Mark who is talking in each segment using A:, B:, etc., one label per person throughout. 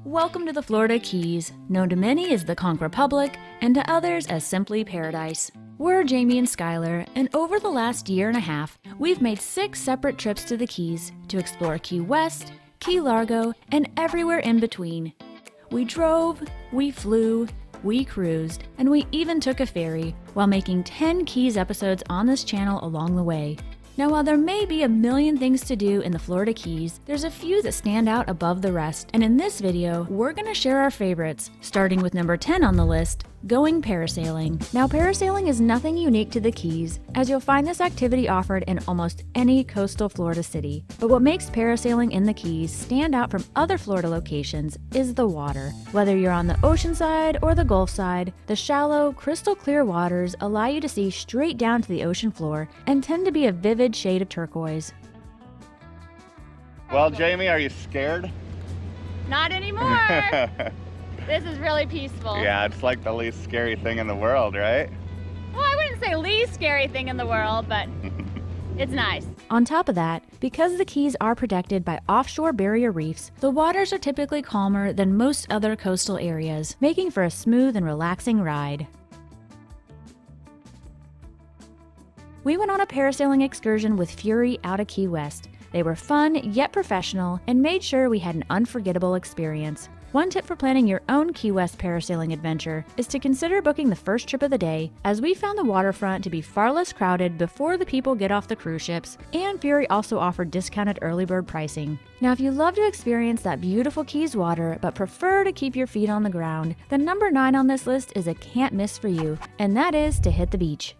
A: Welcome to the Florida Keys, known to many as the Conch Republic and to others as simply Paradise. We're Jamie and Skylar, and over the last year and a half, we've made 6 separate trips to the Keys to explore Key West, Key Largo, and everywhere in between. We drove, we flew, we cruised, and we even took a ferry while making 10 Keys episodes on this channel along the way. Now, while there may be a million things to do in the Florida Keys, there's a few that stand out above the rest, and in this video, we're going to share our favorites, starting with number 10 on the list, going parasailing. Now, parasailing is nothing unique to the Keys, as you'll find this activity offered in almost any coastal Florida city. But what makes parasailing in the Keys stand out from other Florida locations is the water. Whether you're on the ocean side or the Gulf side, the shallow, crystal clear waters allow you to see straight down to the ocean floor and tend to be a vivid shade of turquoise.
B: Well, Jamie, are you scared?
C: Not anymore! This is really peaceful.
B: Yeah, it's like the least scary thing in the world, right?
C: Well, I wouldn't say least scary thing in the world, but it's nice.
A: On top of that, because the Keys are protected by offshore barrier reefs, the waters are typically calmer than most other coastal areas, making for a smooth and relaxing ride. We went on a parasailing excursion with Fury out of Key West. They were fun, yet professional, and made sure we had an unforgettable experience. One tip for planning your own Key West parasailing adventure is to consider booking the first trip of the day, as we found the waterfront to be far less crowded before the people get off the cruise ships, and Fury also offered discounted early bird pricing. Now, if you love to experience that beautiful Keys water but prefer to keep your feet on the ground, then number 9 on this list is a can't miss for you, and that is to hit the beach.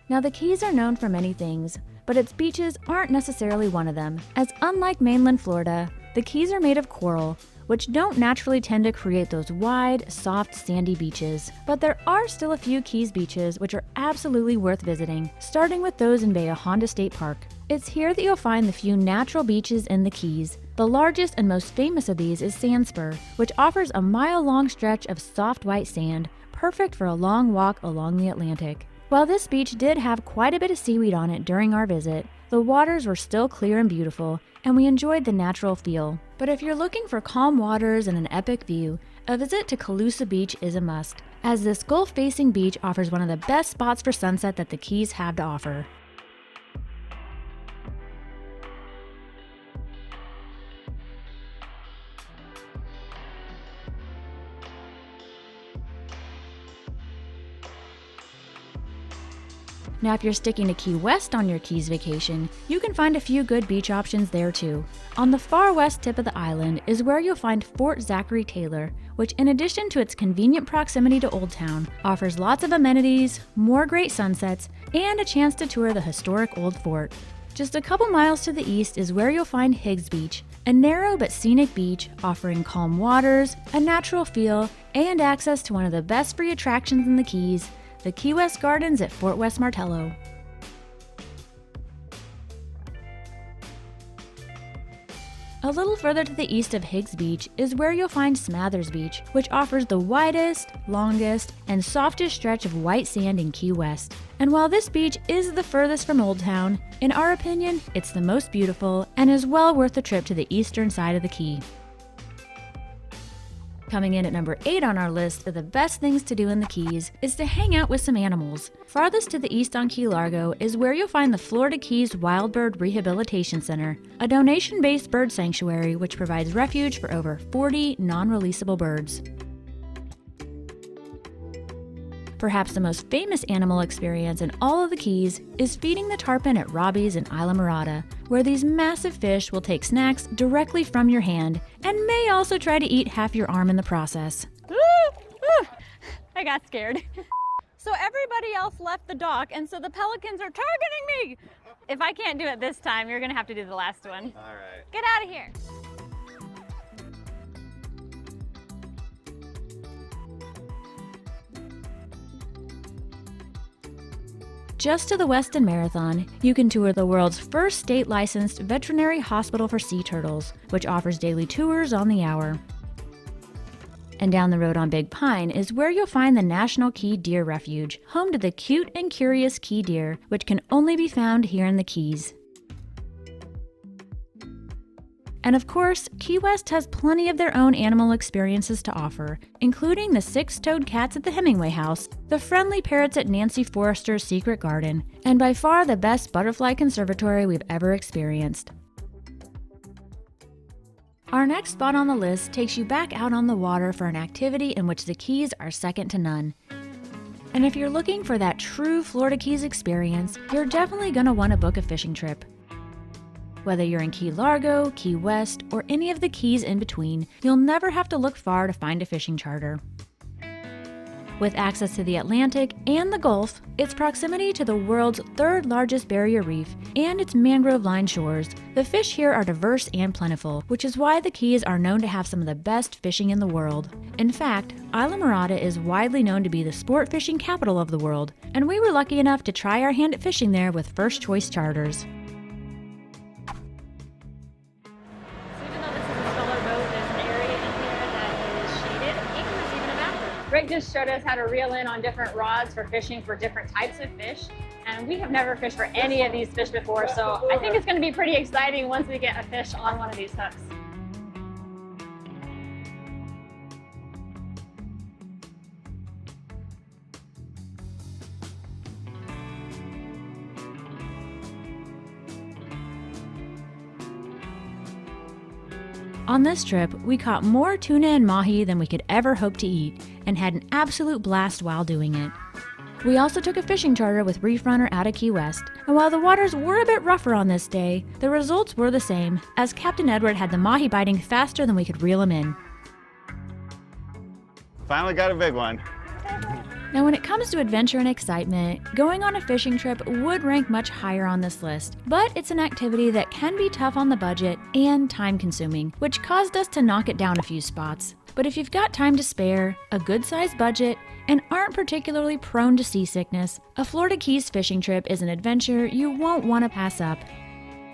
A: Now, the Keys are known for many things, but its beaches aren't necessarily one of them, as unlike mainland Florida, the Keys are made of coral, which don't naturally tend to create those wide, soft, sandy beaches. But there are still a few Keys beaches which are absolutely worth visiting, starting with those in Bahia Honda State Park. It's here that you'll find the few natural beaches in the Keys. The largest and most famous of these is Sandspur, which offers a mile-long stretch of soft white sand, perfect for a long walk along the Atlantic. While this beach did have quite a bit of seaweed on it during our visit, the waters were still clear and beautiful, and we enjoyed the natural feel. But if you're looking for calm waters and an epic view, a visit to Calusa Beach is a must, as this Gulf-facing beach offers one of the best spots for sunset that the Keys have to offer. Now, if you're sticking to Key West on your Keys vacation, you can find a few good beach options there too. On the far west tip of the island is where you'll find Fort Zachary Taylor, which in addition to its convenient proximity to Old Town, offers lots of amenities, more great sunsets, and a chance to tour the historic old fort. Just a couple miles to the east is where you'll find Higgs Beach, a narrow but scenic beach offering calm waters, a natural feel, and access to one of the best free attractions in the Keys, the Key West Gardens at Fort West Martello. A little further to the east of Higgs Beach is where you'll find Smathers Beach, which offers the widest, longest, and softest stretch of white sand in Key West. And while this beach is the furthest from Old Town, in our opinion, it's the most beautiful and is well worth the trip to the eastern side of the Key. Coming in at number 8 on our list of the best things to do in the Keys is to hang out with some animals. Farthest to the east on Key Largo is where you'll find the Florida Keys Wild Bird Rehabilitation Center, a donation-based bird sanctuary which provides refuge for over 40 non-releasable birds. Perhaps the most famous animal experience in all of the Keys is feeding the tarpon at Robbie's in Islamorada, where these massive fish will take snacks directly from your hand and may also try to eat half your arm in the process.
C: I got scared. So everybody else left the dock, and so the pelicans are targeting me. If I can't do it this time, you're gonna have to do the last one.
B: All right.
C: Get out of here.
A: Just to the west in Marathon, you can tour the world's first state-licensed veterinary hospital for sea turtles, which offers daily tours on the hour. And down the road on Big Pine is where you'll find the National Key Deer Refuge, home to the cute and curious key deer, which can only be found here in the Keys. And of course, Key West has plenty of their own animal experiences to offer, including the 6-toed cats at the Hemingway House, the friendly parrots at Nancy Forrester's Secret Garden, and by far the best butterfly conservatory we've ever experienced. Our next spot on the list takes you back out on the water for an activity in which the Keys are second to none. And if you're looking for that true Florida Keys experience, you're definitely going to want to book a fishing trip. Whether you're in Key Largo, Key West, or any of the Keys in between, you'll never have to look far to find a fishing charter. With access to the Atlantic and the Gulf, its proximity to the world's 3rd largest barrier reef, and its mangrove-lined shores, the fish here are diverse and plentiful, which is why the Keys are known to have some of the best fishing in the world. In fact, Islamorada is widely known to be the sport fishing capital of the world, and we were lucky enough to try our hand at fishing there with first-choice charters.
C: Rick just showed us how to reel in on different rods for fishing for different types of fish. And we have never fished for any of these fish before, so I think it's going to be pretty exciting once we get a fish on one of these hooks.
A: On this trip, we caught more tuna and mahi than we could ever hope to eat, and had an absolute blast while doing it. We also took a fishing charter with Reef Runner out of Key West, and while the waters were a bit rougher on this day, the results were the same, as Captain Edward had the mahi biting faster than we could reel him in.
B: Finally got a big one.
A: Now when it comes to adventure and excitement, going on a fishing trip would rank much higher on this list, but it's an activity that can be tough on the budget and time-consuming, which caused us to knock it down a few spots. But if you've got time to spare, a good-sized budget, and aren't particularly prone to seasickness, a Florida Keys fishing trip is an adventure you won't want to pass up.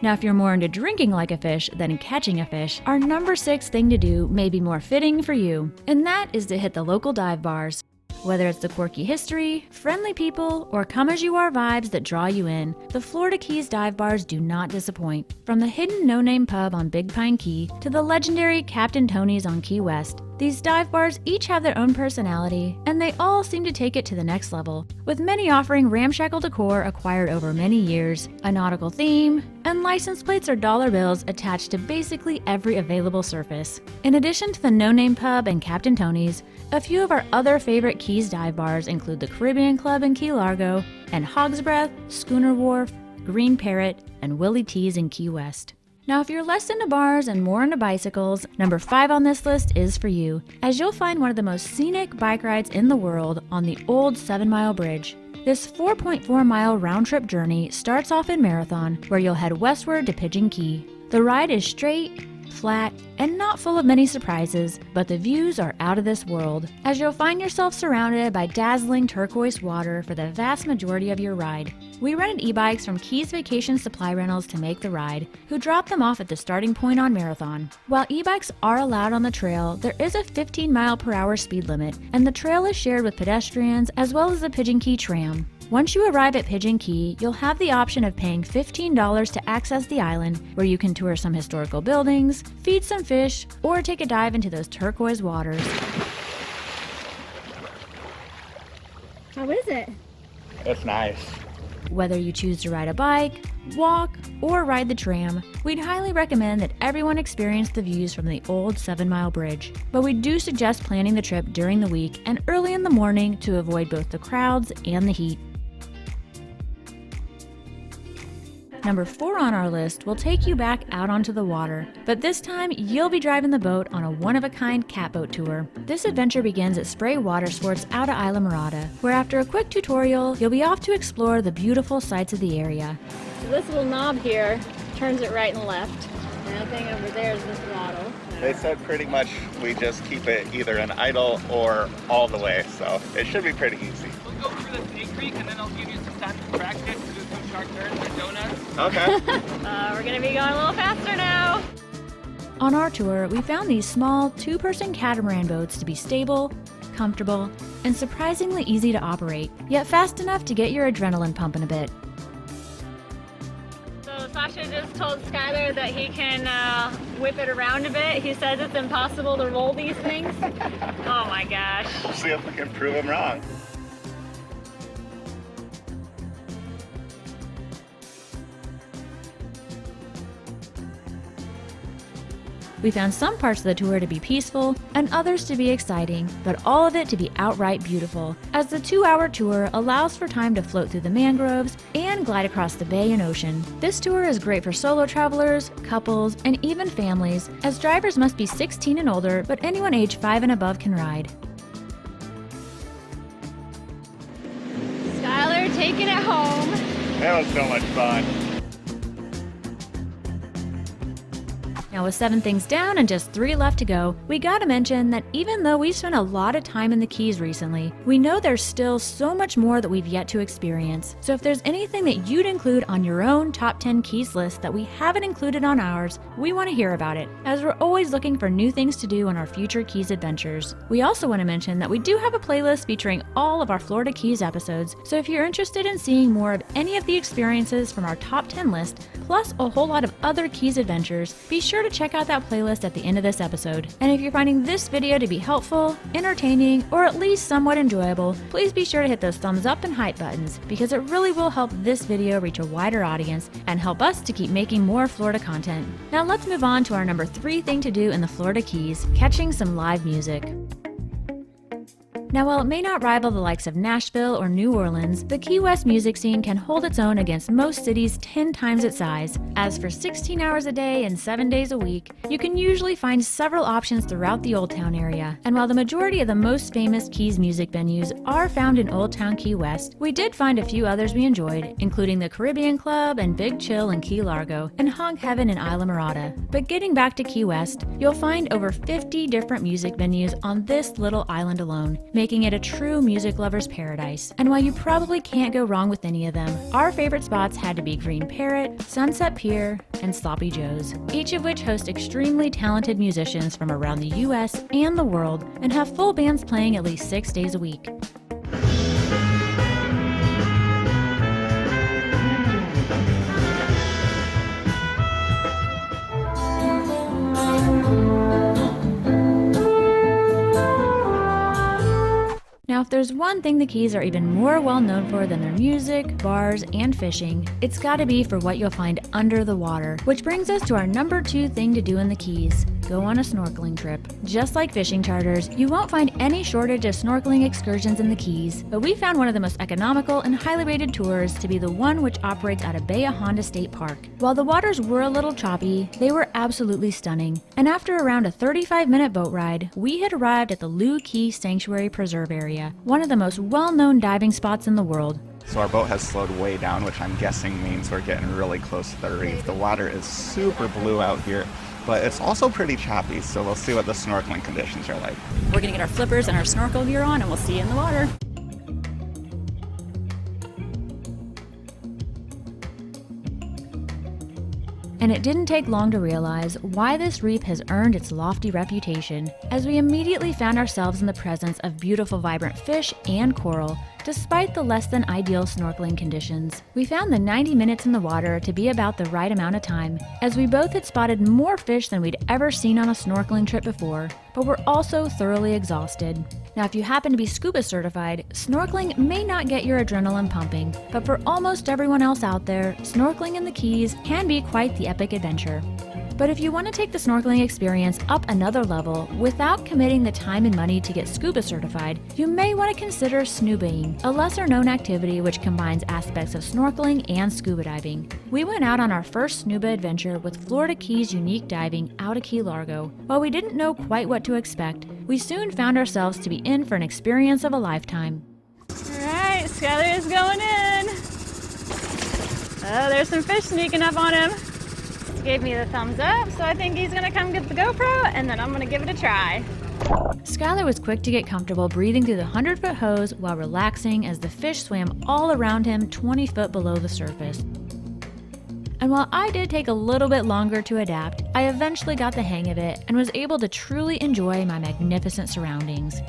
A: Now if you're more into drinking like a fish than catching a fish, our number 6 thing to do may be more fitting for you, and that is to hit the local dive bars. Whether it's the quirky history, friendly people, or come-as-you-are vibes that draw you in, the Florida Keys dive bars do not disappoint. From the hidden no-name pub on Big Pine Key to the legendary Captain Tony's on Key West, these dive bars each have their own personality, and they all seem to take it to the next level, with many offering ramshackle decor acquired over many years, a nautical theme, and license plates or dollar bills attached to basically every available surface. In addition to the no-name pub and Captain Tony's, a few of our other favorite Keys dive bars include the Caribbean Club in Key Largo, and Hog's Breath, Schooner Wharf, Green Parrot, and Willie T's in Key West. Now if you're less into bars and more into bicycles, number 5 on this list is for you, as you'll find one of the most scenic bike rides in the world on the old 7-mile bridge. This 4.4-mile round-trip journey starts off in Marathon, where you'll head westward to Pigeon Key. The ride is straight, flat, and not full of many surprises, but the views are out of this world, as you'll find yourself surrounded by dazzling turquoise water for the vast majority of your ride. We rented e-bikes from Keys Vacation Supply Rentals to make the ride, who dropped them off at the starting point on Marathon. While e-bikes are allowed on the trail, there is a 15-mile-per-hour speed limit, and the trail is shared with pedestrians as well as the Pigeon Key tram. Once you arrive at Pigeon Key, you'll have the option of paying $15 to access the island, where you can tour some historical buildings, feed some fish, or take a dive into those turquoise waters.
C: How is it?
B: It's nice.
A: Whether you choose to ride a bike, walk, or ride the tram, we'd highly recommend that everyone experience the views from the old 7-mile bridge. But we do suggest planning the trip during the week and early in the morning to avoid both the crowds and the heat. Number 4 on our list will take you back out onto the water, but this time you'll be driving the boat on a one-of-a-kind catboat tour. This adventure begins at Spray Watersports out at Islamorada, where after a quick tutorial, you'll be off to explore the beautiful sights of the area.
C: So this little knob here turns it right and left. And the thing over there is this throttle.
B: They said pretty much we just keep it either in idle or all the way, so it should be pretty easy.
D: We'll go through the Snake Creek and then I'll give you some time to practice to do some sharp turns and donuts.
B: Okay.
C: We're gonna be going a little faster now.
A: On our tour, we found these small 2-person catamaran boats to be stable, comfortable, and surprisingly easy to operate, yet fast enough to get your adrenaline pumping a bit.
C: So aside Sasha just told Skylar that he can whip it around a bit. He says it's impossible to roll these things. Oh my gosh.
B: We'll see if we can prove him wrong.
A: We found some parts of the tour to be peaceful and others to be exciting, but all of it to be outright beautiful, as the 2-hour tour allows for time to float through the mangroves and glide across the bay and ocean. This tour is great for solo travelers, couples, and even families, as drivers must be 16 and older, but anyone age 5 and above can ride.
C: Skylar taking it home.
B: That was so much fun.
A: Now with 7 things down and just 3 left to go, we gotta mention that even though we've spent a lot of time in the Keys recently, we know there's still so much more that we've yet to experience. So if there's anything that you'd include on your own top 10 Keys list that we haven't included on ours, we want to hear about it, as we're always looking for new things to do on our future Keys adventures. We also want to mention that we do have a playlist featuring all of our Florida Keys episodes, so if you're interested in seeing more of any of the experiences from our top 10 list, plus a whole lot of other Keys adventures, be sure to check out that playlist at the end of this episode. And if you're finding this video to be helpful, entertaining, or at least somewhat enjoyable, please be sure to hit those thumbs up and hype buttons, because it really will help this video reach a wider audience and help us to keep making more Florida content. Now let's move on to our number 3 thing to do in the Florida Keys, catching some live music. Now, while it may not rival the likes of Nashville or New Orleans, the Key West music scene can hold its own against most cities 10 times its size. As for 16 hours a day and 7 days a week, you can usually find several options throughout the Old Town area. And while the majority of the most famous Keys music venues are found in Old Town Key West, we did find a few others we enjoyed, including the Caribbean Club and Big Chill in Key Largo and Hog Heaven in Islamorada. But getting back to Key West, you'll find over 50 different music venues on this little island alone, making it a true music lover's paradise. And while you probably can't go wrong with any of them, our favorite spots had to be Green Parrot, Sunset Pier, and Sloppy Joe's, each of which host extremely talented musicians from around the US and the world and have full bands playing at least 6 days a week. Now, if there's one thing the Keys are even more well known for than their music, bars, and fishing, it's gotta be for what you'll find under the water. Which brings us to our number 2 thing to do in the Keys: go on a snorkeling trip. Just like fishing charters, you won't find any shortage of snorkeling excursions in the Keys, but we found one of the most economical and highly rated tours to be the one which operates out of Bahia Honda State Park. While the waters were a little choppy, they were absolutely stunning. And after around a 35-minute boat ride, we had arrived at the Lou Key Sanctuary Preserve area, one of the most well-known diving spots in the world.
B: So our boat has slowed way down, which I'm guessing means we're getting really close to the reef. The water is super blue out here, but it's also pretty choppy, so we'll see what the snorkeling conditions are like.
A: We're gonna get our flippers and our snorkel gear on, and we'll see you in the water. And it didn't take long to realize why this reef has earned its lofty reputation, as we immediately found ourselves in the presence of beautiful vibrant fish and coral, despite the less than ideal snorkeling conditions. We found the 90 minutes in the water to be about the right amount of time, as we both had spotted more fish than we'd ever seen on a snorkeling trip before, but were also thoroughly exhausted. Now, if you happen to be scuba certified, snorkeling may not get your adrenaline pumping, but for almost everyone else out there, snorkeling in the Keys can be quite the epic adventure. But if you want to take the snorkeling experience up another level without committing the time and money to get scuba certified, you may want to consider snubaing, a lesser known activity which combines aspects of snorkeling and scuba diving. We went out on our first snuba adventure with Florida Keys Unique Diving out of Key Largo. While we didn't know quite what to expect, we soon found ourselves to be in for an experience of a lifetime.
C: Alright, Skylar is going in. Oh, there's some fish sneaking up on him. Gave me the thumbs up, so I think he's gonna come get the GoPro, and then I'm gonna give it a try.
A: Skylar was quick to get comfortable breathing through the 100-foot hose while relaxing as the fish swam all around him 20 foot below the surface. And while I did take a little bit longer to adapt, I eventually got the hang of it and was able to truly enjoy my magnificent surroundings.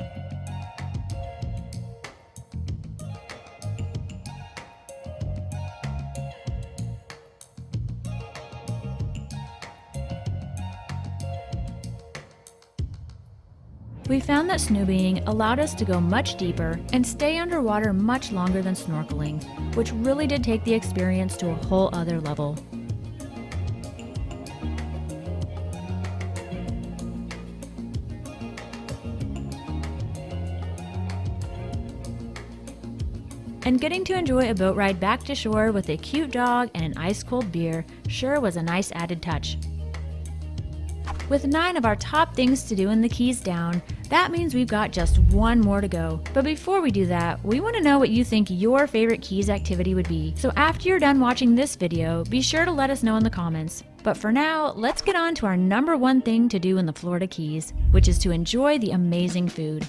A: We found that snoobing allowed us to go much deeper and stay underwater much longer than snorkeling, which really did take the experience to a whole other level. And getting to enjoy a boat ride back to shore with a cute dog and an ice-cold beer sure was a nice added touch. With 9 of our top things to do in the Keys down, that means we've got just one more to go. But before we do that, we want to know what you think your favorite Keys activity would be. So after you're done watching this video, be sure to let us know in the comments. But for now, let's get on to our number 1 thing to do in the Florida Keys, which is to enjoy the amazing food.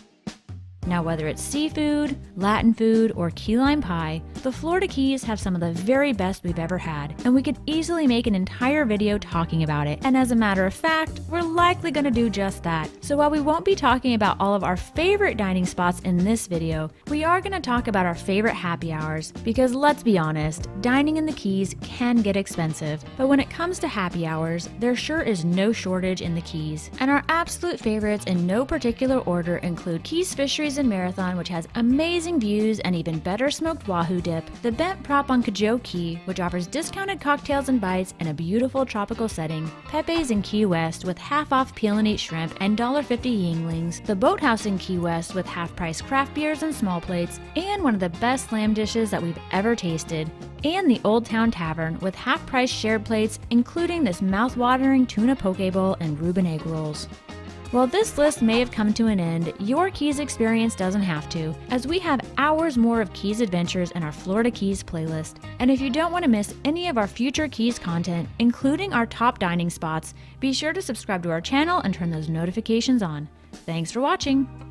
A: Now, whether it's seafood, Latin food, or key lime pie, the Florida Keys have some of the very best we've ever had, and we could easily make an entire video talking about it. And as a matter of fact, we're likely going to do just that. So while we won't be talking about all of our favorite dining spots in this video, we are going to talk about our favorite happy hours, because let's be honest, dining in the Keys can get expensive. But when it comes to happy hours, there sure is no shortage in the Keys. And our absolute favorites in no particular order include Keys Fisheries and Marathon, which has amazing views and even better smoked wahoo dip, the Bent Prop on Cajo Key, which offers discounted cocktails and bites in a beautiful tropical setting, Pepe's in Key West with half-off peel and eat shrimp and $1.50 Yinglings, the Boathouse in Key West with half-price craft beers and small plates, and one of the best lamb dishes that we've ever tasted, and the Old Town Tavern with half-price shared plates, including this mouth-watering tuna poke bowl and Reuben egg rolls. While this list may have come to an end, your Keys experience doesn't have to, as we have hours more of Keys adventures in our Florida Keys playlist. And if you don't want to miss any of our future Keys content, including our top dining spots, be sure to subscribe to our channel and turn those notifications on. Thanks for watching!